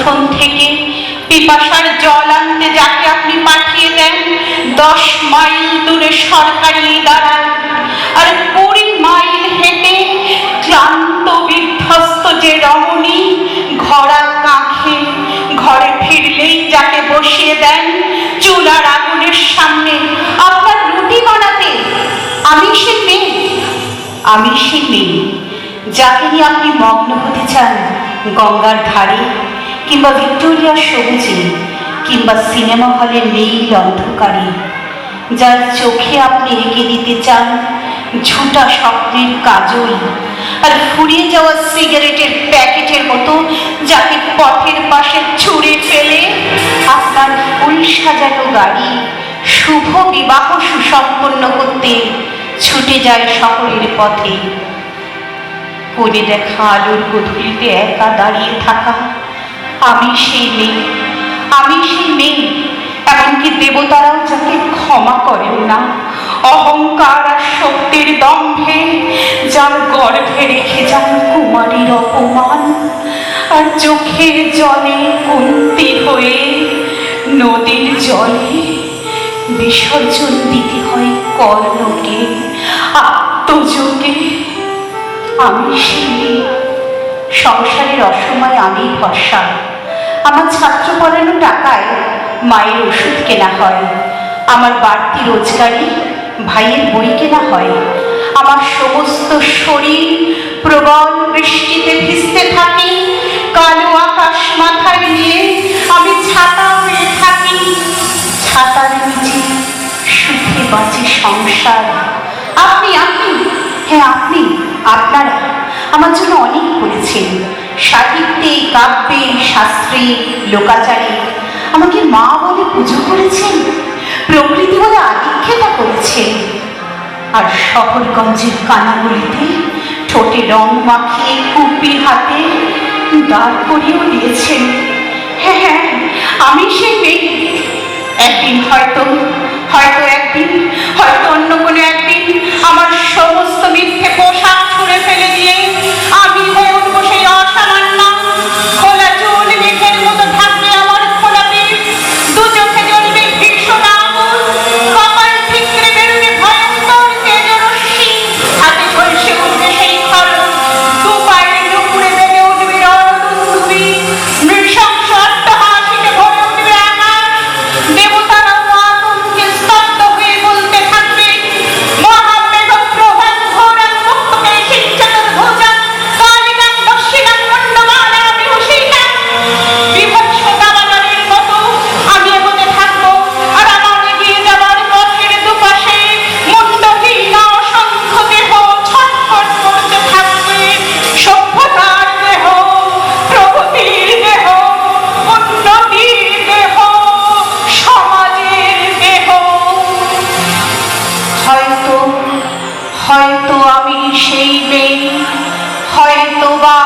উঠোন থেকে পিপাসার জল আনতে যাকে আপনি পাঠিয়ে দেন 10 মাইল দূরে সরকারি দাঁড়ান, আর 20 মাইল হেঁটে ক্লান্ত বিধ্বস্ত যে রমণী ঘোড়া কাঁখে ঘরে ফিরলেই যাকে বসিয়ে দেন চুলার আগুনের সামনে আপনার রুটি বানাতে, আমি সে মেয়ে, আমি সে মেয়ে যাকে নিয়ে আপনি মগ্ন হতে চান গঙ্গার ধারে কিংবা ভিক্টোরিয়ার সবুজে কিংবা সিনেমা হলের নীল অন্ধকারে, যার চোখে আপনি এঁকে দিতে চান ঝুটা স্বপ্নের কাজল, আর ফুরিয়ে যাওয়া সিগারেটের প্যাকেটের মতো যাকে পথের পাশে ছুঁড়ে ফেলে আপনার ফুল সাজানো গাড়ি শুভ বিবাহ সুসম্পন্ন করতে ছুটে যায় শহরের পথে। করে দেখা আলোর গধূলিতে একা দাঁড়িয়ে থাকা আমি সেই মেয়ে, আমি সেই মেয়ে, এমনকি দেবতারাও যাকে ক্ষমা করেন না অহংকার আর শক্তির দম্ভে, যার গর্ভে রেখে যান কুমারীর অপমান, আর চোখের জলে কুন্তি হয়ে নদীর জলে বিসর্জন দিতে হয় কর্ণকে আত্মযোগে। আমি সেই সংসারের অসময় আমি ভরসা, আমার ছাত্র পড়ানো টাকায় মায়ের ওষুধ কেনা হয়, আমার বাড়তি রোজগারে ভাইয়ের বই কেনা হয়, আমার সমস্ত শরীর প্রবল বৃষ্টিতে ভিজতে থাকে, কালো আকাশ মাথায় নিয়ে আমি ছাতা হয়ে থাকি, ছাতার নিচে সুখে বাঁচে সংসার। আপনি আপনি হ্যাঁ আপনি, আপনারা আমার জন্য অনেক করেছেন, সাহিত্যে কাব্যে শাস্ত্রে লোকাচারে আমাকে মা বলে পুজো করেছেন, প্রকৃতি বলে আদিক্ষেতা করেছেন, আর শহরগঞ্জের কানাগুলিতে ঠোঁটে রং মাখিয়ে কুপি হাতে দাঁড় করিয়েও দিয়েছেন। হ্যাঁ হ্যাঁ আমি সেই মেয়ে, একদিন হয়তো হয়তো একদিন হয়তো অন্য কোনো একদিন আমার সমস্ত মিথ্যে পোশাক ছুঁড়ে ফেলে দিয়ে আমি হয়ে উঠবো সেই অসামান্য, খোলা চুল মেঘের মতো থাকবে আমার খোলা পেট, দু চোখে জ্বলবে ভীষণ আগুন, কপাল ঠিকরে বেরোবে ভয়ঙ্কর তেজরশ্মি, হাতে ঝলসে উঠবে সেই খড়গ, দু পায়ের নুপুরে বেড়ে উঠবে রণদুন্দুভি, নৃশংস অট্টহাসিতে ভরে উঠবে আকাশ, দেবতারাও আতঙ্কে স্তব্ধ হয়ে বলতে থাকবে মহামেঘ প্রভাত ঘোরান মুক্তকে শিক্ষাতর ভোজান কালিকান দক্ষিণান মন্ডমানা বিভূষিতা, বিভৎস দাবানলের মতো আমি এগোতে থাকবো, আর আমার এগিয়ে যাবার পথের দুপাশে মুন্ডহীন অসংখ্য দেহ ছটফট করতে থাকবে, সভ্যতার দেহ, প্রগতির দেহ, উন্নতির দেহ, সমাজের দেহ। হয়তো হয়তো আমি সেই মেয়ে, হয়তো বা